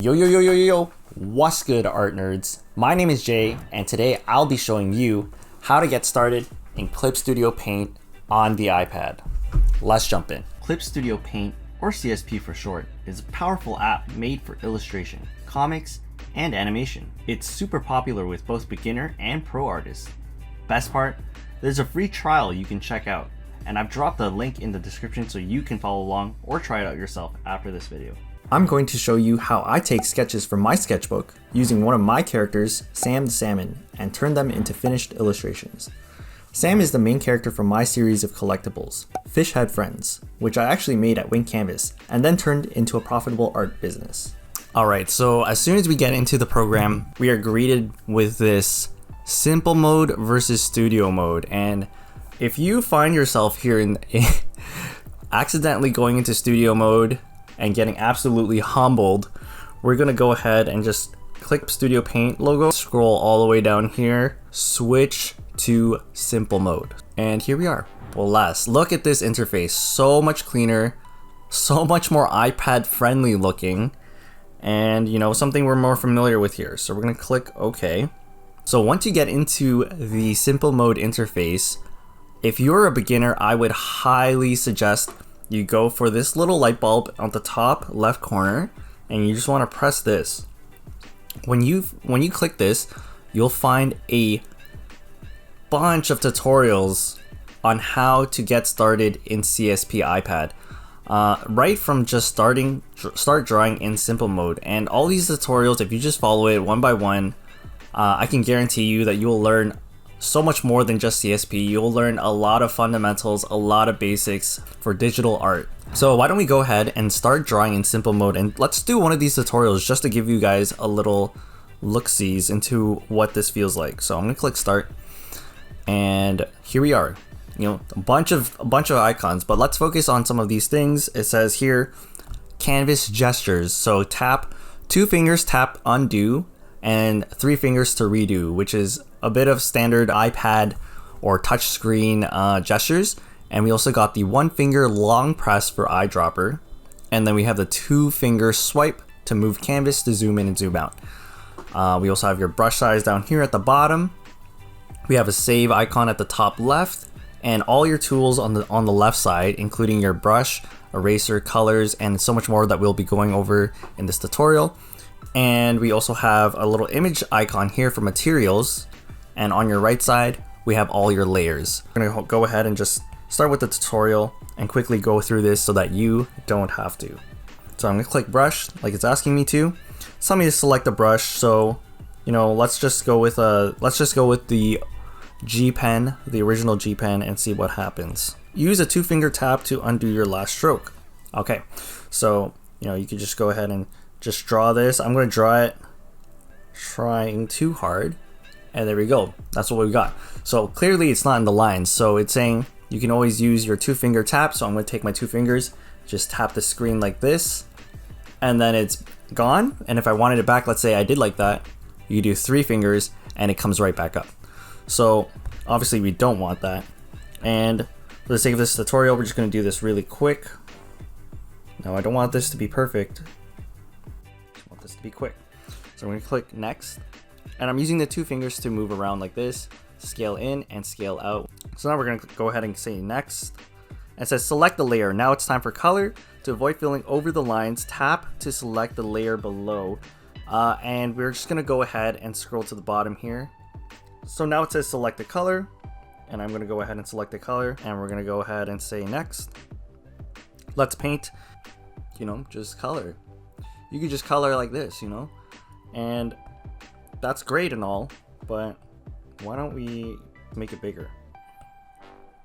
Yo, yo, yo, yo, yo, yo, what's good, art nerds? My name is Jay, and today I'll be showing you how to get started in Clip Studio Paint on the iPad. Let's jump in. Clip Studio Paint, or CSP for short, is a powerful app made for illustration, comics, and animation. It's super popular with both beginner and pro artists. Best part, there's a free trial you can check out, and I've dropped the link in the description so you can follow along or try it out yourself after this video. I'm going to show you how I take sketches from my sketchbook using one of my characters, Sam the Salmon, and turn them into finished illustrations. Sam is the main character from my series of collectibles, Fish Head Friends, which I actually made at Wing Canvas and then turned into a profitable art business. Alright, so as soon as we get into the program, we are greeted with this simple mode versus studio mode, and if you find yourself here in accidentally going into studio mode and getting absolutely humbled, we're gonna go ahead and just click Studio Paint logo, scroll all the way down here, switch to simple mode, and here we are. Voila, look at this interface, so much cleaner, so much more iPad friendly looking, and you know, something we're more familiar with here. So we're gonna click OK. So once you get into the simple mode interface, if you're a beginner, I would highly suggest you go for this little light bulb on the top left corner, and you just want to press this. When you click this, you'll find a bunch of tutorials on how to get started in CSP iPad. Right from just start drawing in simple mode, and all these tutorials, if you just follow it one by one, I can guarantee you that you will learn so much more than just CSP. You'll learn a lot of fundamentals, a lot of basics for digital art. So why don't we go ahead and start drawing in simple mode, and let's do one of these tutorials just to give you guys a little look-sees into what this feels like. So I'm gonna click start, and here we are. You know, a bunch of icons, but let's focus on some of these things. It says here, canvas gestures. So tap, 2 fingers tap undo, and 3 fingers to redo, which is a bit of standard iPad or touchscreen gestures. And we also got the 1 finger long press for eyedropper, and then we have the 2 finger swipe to move canvas to zoom in and zoom out. We also have your brush size down here at the bottom. We have a save icon at the top left, and all your tools on the left side, including your brush, eraser, colors, and so much more that we'll be going over in this tutorial. And we also have a little image icon here for materials, and on your right side we have all your layers. We're gonna go ahead and just start with the tutorial and quickly go through this so that you don't have to. So I'm gonna click brush like it's asking me to. It's telling me to select a brush, so you know, let's just go with the G pen, the original G pen, and see what happens. Use a 2 finger tap to undo your last stroke. Okay, so you know, you can just go ahead and just draw this. I'm going to draw it trying too hard, and there we go. That's what we got. So clearly it's not in the lines, so it's saying you can always use your 2 finger tap. So I'm going to take my 2 fingers, just tap the screen like this, and then it's gone. And if I wanted it back, let's say I did like that, you do 3 fingers and it comes right back up. So obviously we don't want that, and for the sake of this tutorial, we're just going to do this really quick. Now I don't want this to be perfect, this to be quick. So I'm going to click next, and I'm using the 2 fingers to move around like this, scale in and scale out. So now we're going to go ahead and say next, and it says select the layer. Now it's time for color. To avoid filling over the lines, tap to select the layer below, and we're just going to go ahead and scroll to the bottom here. So now it says select the color, and I'm going to go ahead and select the color, and we're going to go ahead and say next. Let's paint, you know, just color. You could just color like this, you know, and that's great and all, but why don't we make it bigger?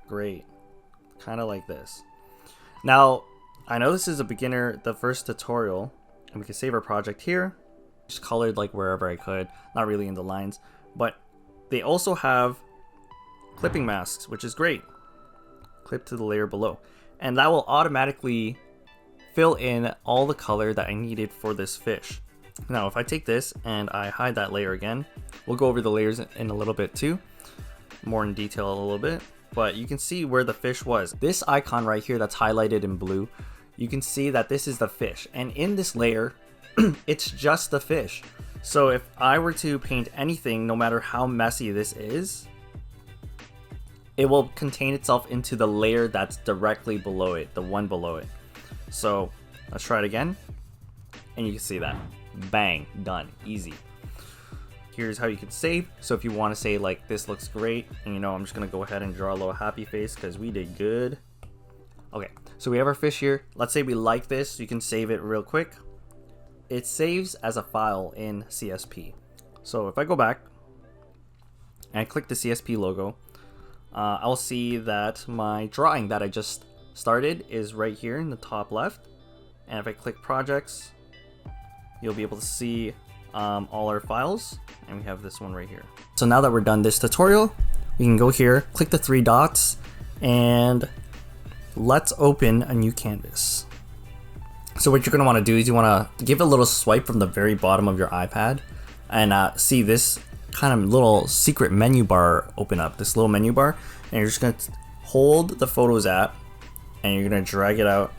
Great, kind of like this. Now, I know this is a beginner, the first tutorial, and we can save our project here. Just colored like wherever I could, not really in the lines, but they also have clipping masks, which is great. Clip to the layer below, and that will automatically fill in all the color that I needed for this fish. Now if I take this and I hide that layer again, we'll go over the layers in a little bit too, more in detail a little bit, but you can see where the fish was. This icon right here that's highlighted in blue, you can see that this is the fish, and in this layer it's just the fish. So if I were to paint anything, no matter how messy this is, it will contain itself into the layer that's directly below it, the one below it. So let's try it again, and you can see that. Bang, done, easy. Here's how you can save. So if you want to say like, this looks great, and you know, I'm just gonna go ahead and draw a little happy face because we did good. Okay, so we have our fish here. Let's say we like this, you can save it real quick. It saves as a file in CSP. So if I go back and click the CSP logo, I'll see that my drawing that I just started is right here in the top left. And if I click projects, you'll be able to see all our files, and we have this one right here. So now that we're done this tutorial, we can go here, click the three dots, and let's open a new canvas. So what you're going to want to do is you want to give a little swipe from the very bottom of your iPad and see this kind of little secret menu bar open up, this little menu bar, and you're just going to hold the Photos app and you're going to drag it out,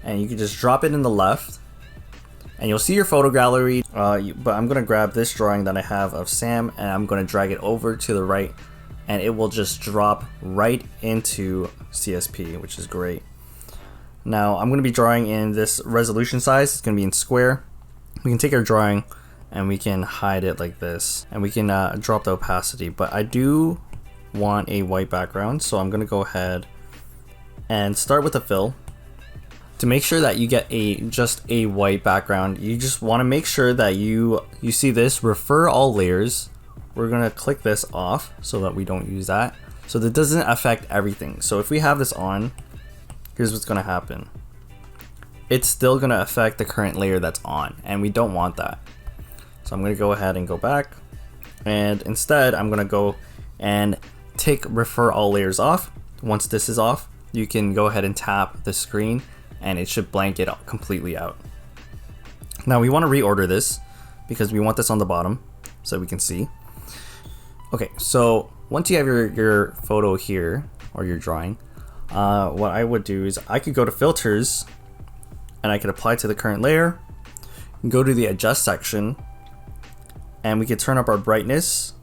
and you can just drop it in the left and you'll see your photo gallery, but I'm going to grab this drawing that I have of Sam and I'm going to drag it over to the right, and it will just drop right into CSP, which is great. Now I'm going to be drawing in this resolution size. It's going to be in square. We can take our drawing and we can hide it like this, and we can drop the opacity, but I do want a white background, so I'm going to go ahead and start with a fill. To make sure that you get just a white background, you just want to make sure that you see this refer all layers. We're going to click this off so that we don't use that, so that doesn't affect everything. So if we have this on, here's what's going to happen. It's still going to affect the current layer that's on, and we don't want that. So I'm going to go ahead and go back, and instead I'm going to go and take refer all layers off. Once this is off, you can go ahead and tap the screen and it should blank it completely out. Now we want to reorder this because we want this on the bottom so we can see. Okay, so once you have your photo here, or your drawing, what I would do is I could go to filters and I could apply to the current layer, go to the adjust section, and we could turn up our brightness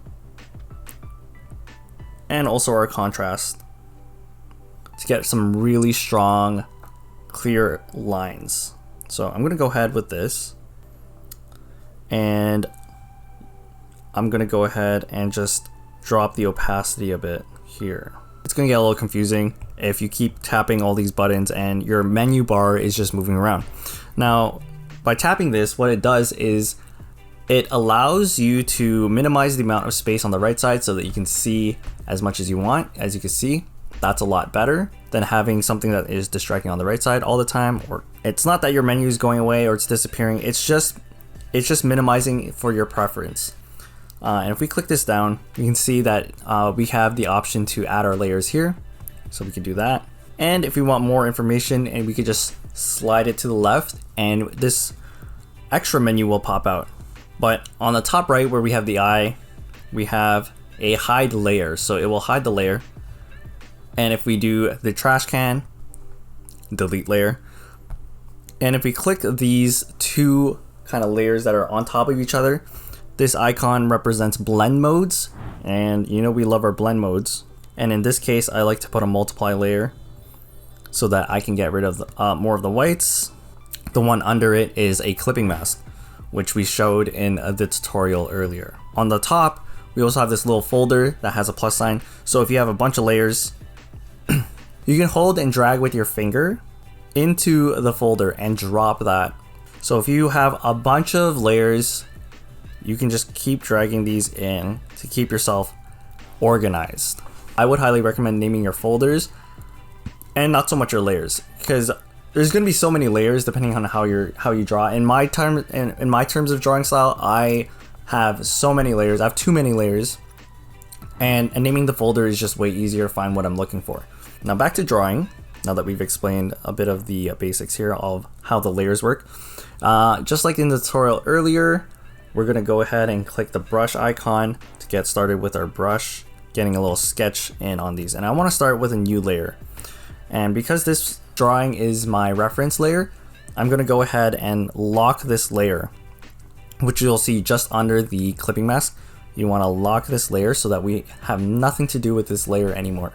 and also our contrast to get some really strong, clear lines. So I'm gonna go ahead with this, and I'm gonna go ahead and just drop the opacity a bit here. It's gonna get a little confusing if you keep tapping all these buttons and your menu bar is just moving around. Now, by tapping this, what it does is it allows you to minimize the amount of space on the right side so that you can see as much as you want. As you can see, that's a lot better than having something that is distracting on the right side all the time. Or it's not that your menu is going away or it's disappearing, it's just minimizing for your preference. And if we click this down, you can see that we have the option to add our layers here, so we can do that. And if we want more information, and we could just slide it to the left, and this extra menu will pop out. But on the top right where we have the eye, we have a hide layer, so it will hide the layer. And if we do the trash can, delete layer. And if we click these two kind of layers that are on top of each other, this icon represents blend modes, and you know we love our blend modes. And in this case, I like to put a multiply layer so that I can get rid of more of the whites. The one under it is a clipping mask, which we showed in the tutorial earlier. On the top, we also have this little folder that has a plus sign. So if you have a bunch of layers, you can hold and drag with your finger into the folder and drop that. So if you have a bunch of layers, you can just keep dragging these in to keep yourself organized. I would highly recommend naming your folders and not so much your layers, because there's going to be so many layers depending on how you draw. In my terms of drawing style, I have so many layers. I have too many layers, and naming the folder is just way easier to find what I'm looking for. Now back to drawing. Now that we've explained a bit of the basics here of how the layers work, just like in the tutorial earlier, we're going to go ahead and click the brush icon to get started with our brush, getting a little sketch in on these. And I want to start with a new layer. And because this drawing is my reference layer, I'm gonna go ahead and lock this layer, which you'll see just under the clipping mask. You wanna lock this layer so that we have nothing to do with this layer anymore.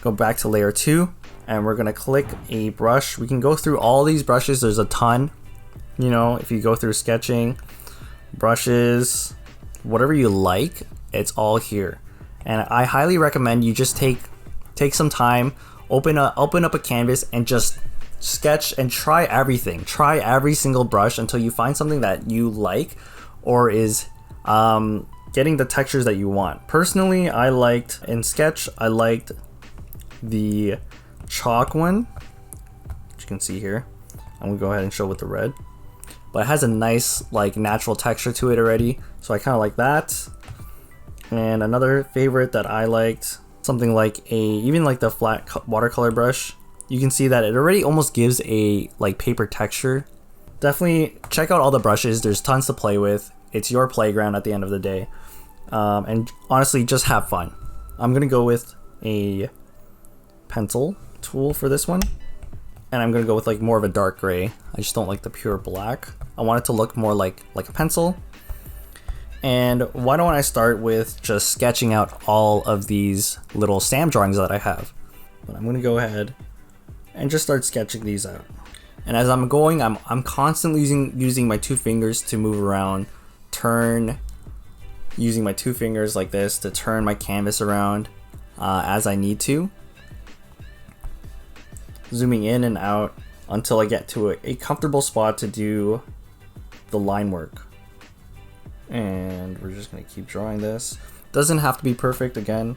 Go back to layer 2, and we're gonna click a brush. We can go through all these brushes, there's a ton. You know, if you go through sketching, brushes, whatever you like, it's all here. And I highly recommend you just take some time, open up a canvas and just sketch and try everything. Try every single brush until you find something that you like or is getting the textures that you want. Personally, I liked the chalk one, which you can see here. I'm gonna go ahead and show with the red, but it has a nice like natural texture to it already, so I kind of like that. And another favorite that I liked, something like even like the flat watercolor brush. You can see that it already almost gives a like paper texture. Definitely check out all the brushes, there's tons to play with. It's your playground at the end of the day. And honestly, just have fun. I'm gonna go with a pencil tool for this one, and I'm gonna go with like more of a dark gray. I just don't like the pure black. I want it to look more like a pencil. And why don't I start with just sketching out all of these little Sam drawings that I have. But I'm gonna go ahead and just start sketching these out. And as I'm going, I'm constantly using my 2 fingers to move around, using my 2 fingers like this to turn my canvas around as I need to. Zooming in and out until I get to a comfortable spot to do the line work. And we're just gonna keep drawing this. Doesn't have to be perfect again.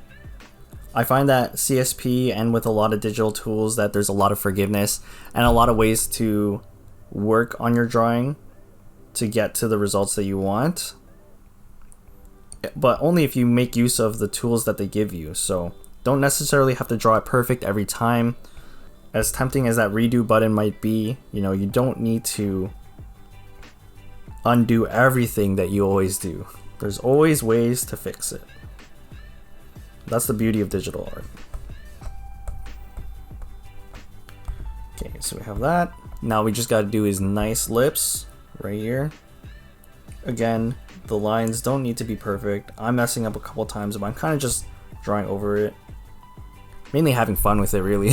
I find that CSP and with a lot of digital tools that there's a lot of forgiveness and a lot of ways to work on your drawing to get to the results that you want, but only if you make use of the tools that they give you. So don't necessarily have to draw it perfect every time. As tempting as that redo button might be, you know, you don't need to undo everything that you always do. There's always ways to fix it. That's the beauty of digital art. Okay, so we have that. Now we just got to do his nice lips right here. Again, the lines don't need to be perfect. I'm messing up a couple times, but I'm kind of just drawing over it. Mainly having fun with it, really.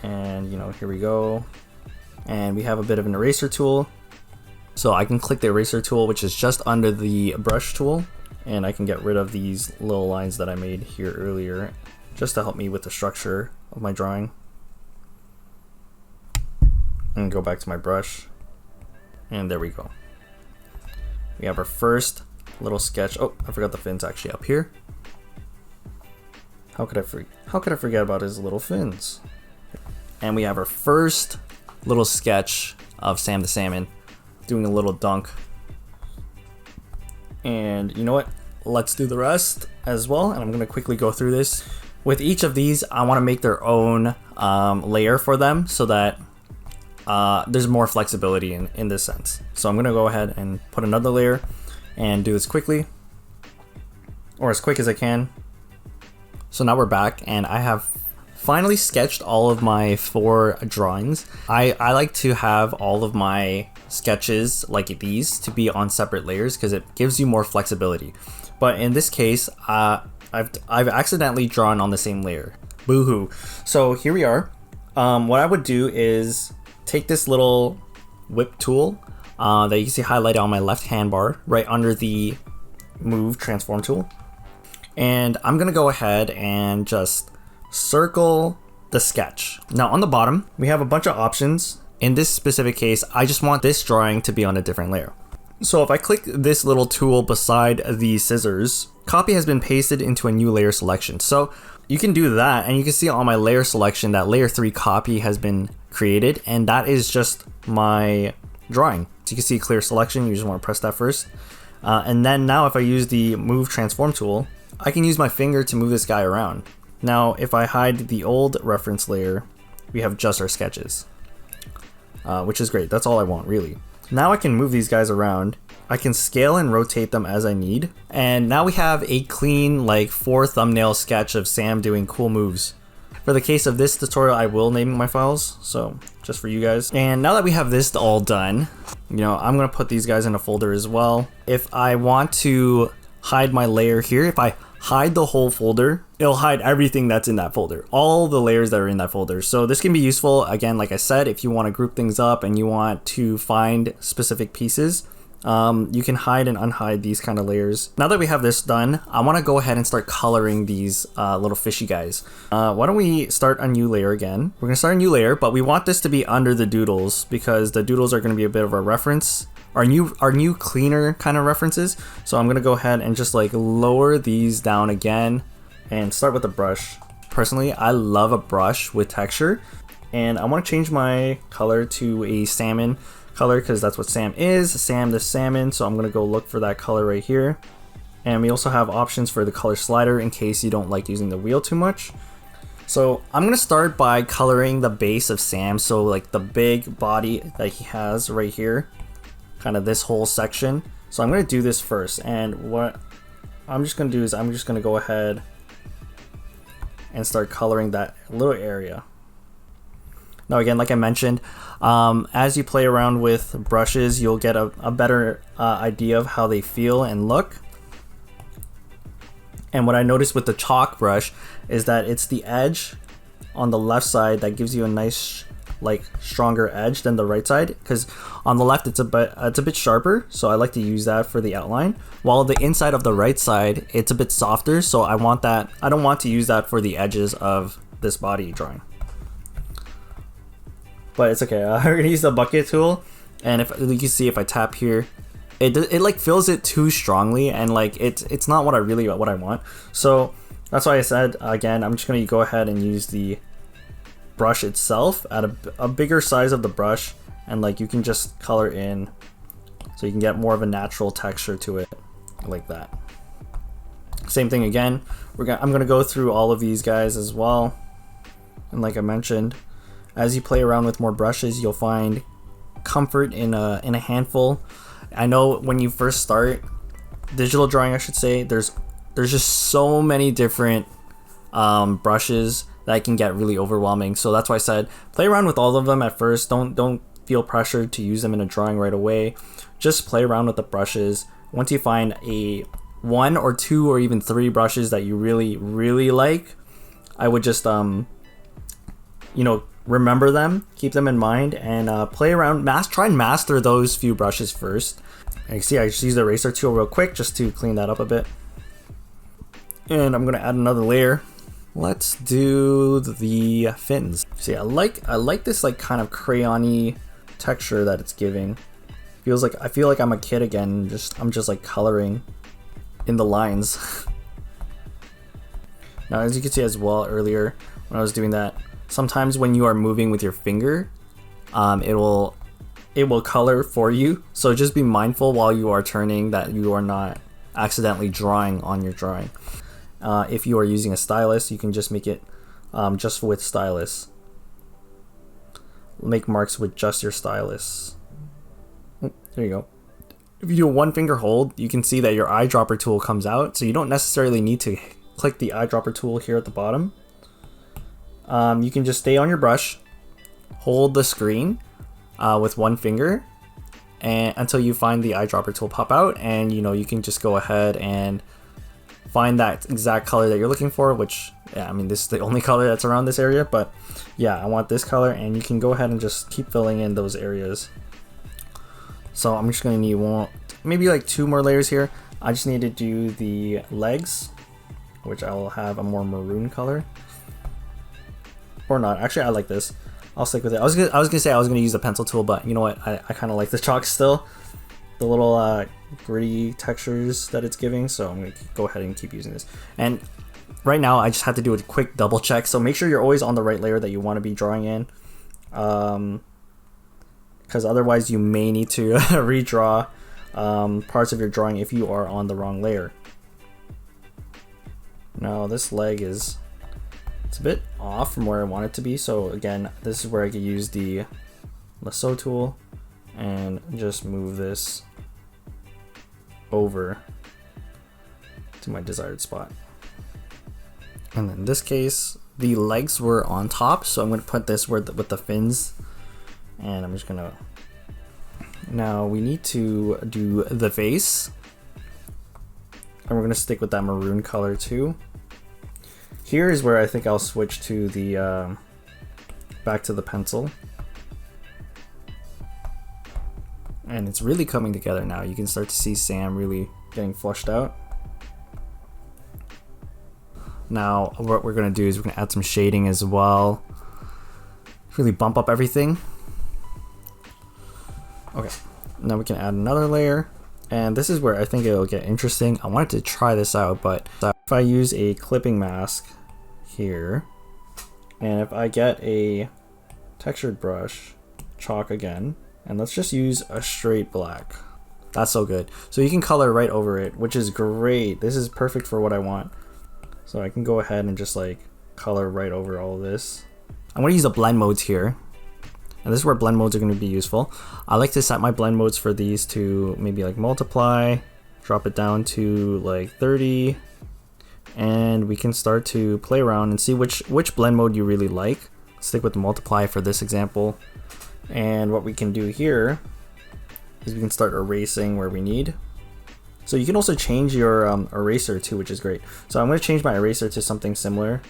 And you know, here we go. And we have a bit of an eraser tool. So I can click the eraser tool, which is just under the brush tool, and I can get rid of these little lines that I made here earlier, just to help me with the structure of my drawing. And go back to my brush. And there we go. We have our first little sketch. Oh, I forgot the fins actually up here. How could I forget about his little fins? And we have our first little sketch of Sam the Salmon doing a little dunk. And you know what? Let's do the rest as well. And I'm going to quickly go through this. With each of these, I want to make their own layer for them so that there's more flexibility in this sense. So I'm going to go ahead and put another layer and do this quickly, or as quick as I can. So now we're back, and I have finally sketched all of my 4 drawings. I like to have all of my sketches like these to be on separate layers because it gives you more flexibility. But in this case, I've accidentally drawn on the same layer. Boo-hoo. So here we are. What I would do is take this little whip tool that you can see highlighted on my left hand bar right under the move transform tool. And I'm gonna go ahead and just circle the sketch. Now on the bottom, we have a bunch of options. In this specific case, I just want this drawing to be on a different layer. So if I click this little tool beside the scissors, copy has been pasted into a new layer selection. So you can do that, and you can see on my layer selection that layer 3 copy has been created, and that is just my drawing. So you can see clear selection, you just want to press that first. And then now if I use the move transform tool, I can use my finger to move this guy around. Now, if I hide the old reference layer, we have just our sketches, which is great. That's all I want, really. Now I can move these guys around. I can scale and rotate them as I need. And now we have a clean, like 4 thumbnail sketch of Sam doing cool moves. For the case of this tutorial, I will name my files, so just for you guys. And now that we have this all done, you know, I'm gonna put these guys in a folder as well. If I want to hide my layer here, if I hide the whole folder, it'll hide everything that's in that folder, all the layers that are in that folder. So this can be useful, again, like I said, if you want to group things up and you want to find specific pieces. You can hide and unhide these kind of layers. Now that we have this done, I want to go ahead and start coloring these little fishy guys. Why don't we start a new layer again? We're gonna start a new layer, but we want this to be under the doodles because the doodles are gonna be a bit of a reference, our new cleaner kind of references. So I'm gonna go ahead and just like lower these down again and start with a brush. Personally, I love a brush with texture, and I want to change my color to a salmon color because that's what Sam is, Sam the salmon. So I'm gonna go look for that color right here. And we also have options for the color slider in case you don't like using the wheel too much. So I'm gonna start by coloring the base of Sam, so like the big body that he has right here, kind of this whole section. So I'm gonna do this first, and what I'm just gonna do is I'm just gonna go ahead and start coloring that little area. Now again, like I mentioned, as you play around with brushes, you'll get a better idea of how they feel and look. And what I noticed with the chalk brush is that it's the edge on the left side that gives you a nice, like, stronger edge than the right side, because on the left it's a bit sharper, so I like to use that for the outline, while the inside of the right side it's a bit softer, so I don't want to use that for the edges of this body drawing. But it's okay. I'm gonna use the bucket tool, and if you can see, if I tap here, it like fills it too strongly, and like it's not what I want. So that's why I said, again, I'm just gonna go ahead and use the brush itself at a bigger size of the brush, and like you can just color in so you can get more of a natural texture to it, like that. Same thing again, I'm gonna go through all of these guys as well, and like I mentioned, as you play around with more brushes, you'll find comfort in a handful. I know when you first start digital drawing, I should say, there's just so many different brushes that can get really overwhelming. So that's why I said play around with all of them at first. Don't feel pressured to use them in a drawing right away. Just play around with the brushes. Once you find one or two or even three brushes that you really like, I would just you know, remember them, keep them in mind, and play around, try and master those few brushes first. And you see, I just use the eraser tool real quick just to clean that up a bit. And I'm gonna add another layer. Let's do the fins. See, I like this like kind of crayon-y texture that it's giving. I feel like I'm a kid again. I'm just like coloring in the lines. Now, as you can see as well earlier when I was doing that, sometimes when you are moving with your finger, it will color for you. So just be mindful while you are turning that you are not accidentally drawing on your drawing. If you are using a stylus, you can just make it just with stylus. Make marks with just your stylus. There you go. If you do a one finger hold, you can see that your eyedropper tool comes out, so you don't necessarily need to click the eyedropper tool here at the bottom. You can just stay on your brush, hold the screen with one finger, and until you find the eyedropper tool pop out, and you know, you can just go ahead and find that exact color that you're looking for, which, yeah, I mean, this is the only color that's around this area, but yeah, I want this color, and you can go ahead and just keep filling in those areas. So I'm just gonna need maybe like two more layers here. I just need to do the legs, which I will have a more maroon color. Or not. Actually, I like this. I'll stick with it. I was gonna say I was gonna use the pencil tool, but you know what? I kind of like the chalk still. The little gritty textures that it's giving. So I'm gonna go ahead and keep using this. And right now, I just have to do a quick double check. So make sure you're always on the right layer that you want to be drawing in, because otherwise you may need to redraw parts of your drawing if you are on the wrong layer. Now this leg it's a bit off from where I want it to be, so again, this is where I could use the lasso tool and just move this over to my desired spot. And in this case, the legs were on top, so I'm going to put this with the fins. And I'm just going to... Now we need to do the face. And we're going to stick with that maroon color too. Here is where I think I'll switch to the back to the pencil. And it's really coming together now. You can start to see Sam really getting flushed out. Now what we're going to do is we're going to add some shading as well. Really bump up everything. Okay, now we can add another layer. And this is where I think it'll get interesting. I wanted to try this out, but if I use a clipping mask here, and if I get a textured brush, chalk again, and let's just use a straight black. That's so good. So you can color right over it, which is great. This is perfect for what I want. So I can go ahead and just like color right over all of this. I'm going to use the blend modes here. And this is where blend modes are going to be useful. I like to set my blend modes for these to maybe like multiply, drop it down to like 30, and we can start to play around and see which blend mode you really like. Stick with the multiply for this example. And what we can do here is we can start erasing where we need. So you can also change your eraser too, which is great. So I'm going to change my eraser to something similar,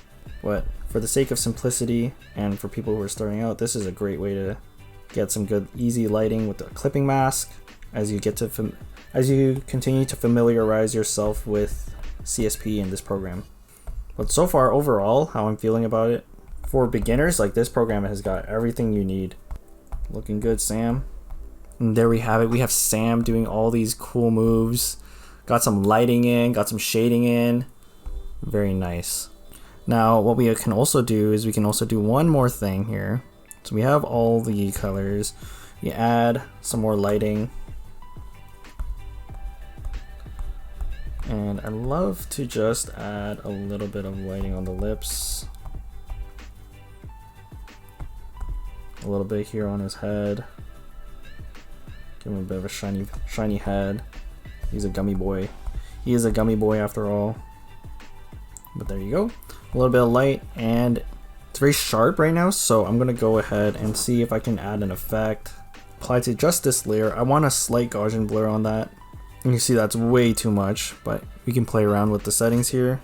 but for the sake of simplicity and for people who are starting out, this is a great way to get some good easy lighting with the clipping mask as you continue to familiarize yourself with CSP in this program. But so far overall, how I'm feeling about it, for beginners, like this program has got everything you need. Looking good, Sam. And there we have it. We have Sam doing all these cool moves. Got some lighting in, got some shading in. Very nice. Now what we can also do is we can also do one more thing here. So we have all the colors. You add some more lighting. And I love to just add a little bit of lighting on the lips. A little bit here on his head. Give him a bit of a shiny head. He's a gummy boy. He is a gummy boy after all. But there you go. A little bit of light, and it's very sharp right now, so I'm gonna go ahead and see if I can add an effect. Apply to just this layer. I want a slight Gaussian blur on that. And you see that's way too much, but we can play around with the settings here.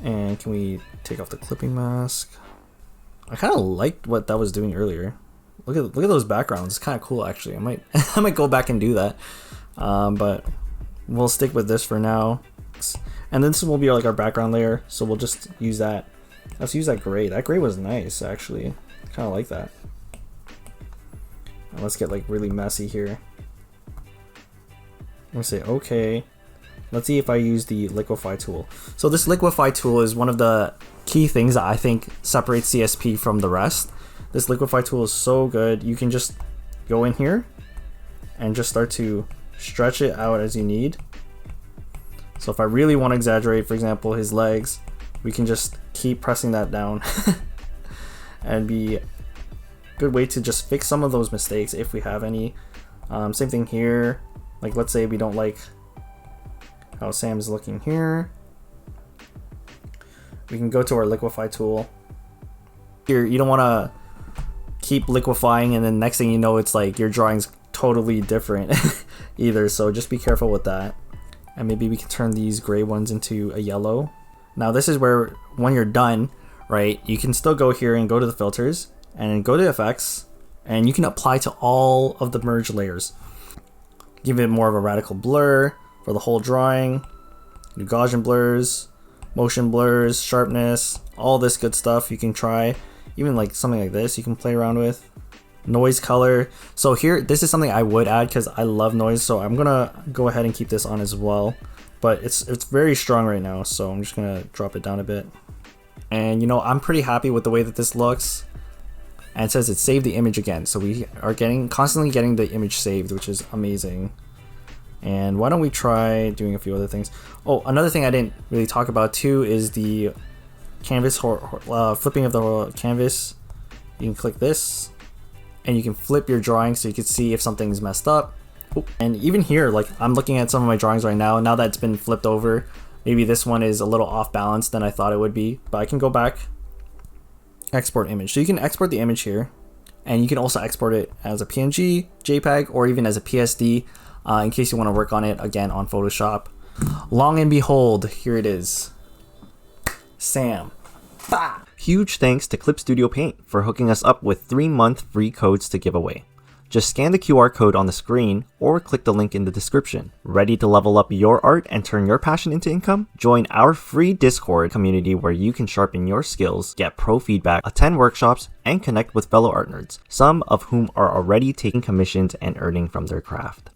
And can we take off the clipping mask? I kind of liked what that was doing earlier. Look at those backgrounds. It's kind of cool actually. I might go back and do that. But we'll stick with this for now. And this will be like our background layer, so we'll just use that. Let's use that gray. That gray was nice actually. Kind of like that. And let's get like really messy here. I'm gonna say okay. Let's see if I use the Liquify tool. So this Liquify tool is one of the key things that I think separates CSP from the rest. This Liquify tool is so good. You can just go in here and just start to stretch it out as you need. So if I really want to exaggerate, for example, his legs, we can just keep pressing that down and be a good way to just fix some of those mistakes if we have any. Same thing here. Like let's say we don't like how Sam's looking here. We can go to our Liquify tool. Here, you don't want to keep liquefying and then next thing you know it's like your drawing's totally different either, so just be careful with that. And maybe we can turn these gray ones into a yellow. Now this is where when you're done, right, you can still go here and go to the filters and go to effects, and you can apply to all of the merge layers. Give it more of a radical blur for the whole drawing, do Gaussian blurs, motion blurs, sharpness, all this good stuff you can try. Even like something like this you can play around with. Noise color. So here, this is something I would add because I love noise, so I'm gonna go ahead and keep this on as well. But it's very strong right now, so I'm just gonna drop it down a bit. And you know, I'm pretty happy with the way that this looks. And it says it saved the image again, so we are constantly getting the image saved, which is amazing. And why don't we try doing a few other things? Oh, another thing I didn't really talk about too is the canvas, flipping of the canvas. You can click this and you can flip your drawing so you can see if something's messed up. And even here, like I'm looking at some of my drawings right now, and now that it's been flipped over, Maybe this one is a little off balance than I thought it would be, but I can go back, export image. So you can export the image here, and you can also export it as a PNG, JPEG, or even as a PSD in case you want to work on it again on Photoshop. Long and behold, here it is. Sam. Bah! Huge thanks to Clip Studio Paint for hooking us up with 3-month free codes to give away. Just scan the QR code on the screen or click the link in the description. Ready to level up your art and turn your passion into income? Join our free Discord community where you can sharpen your skills, get pro feedback, attend workshops, and connect with fellow art nerds, some of whom are already taking commissions and earning from their craft.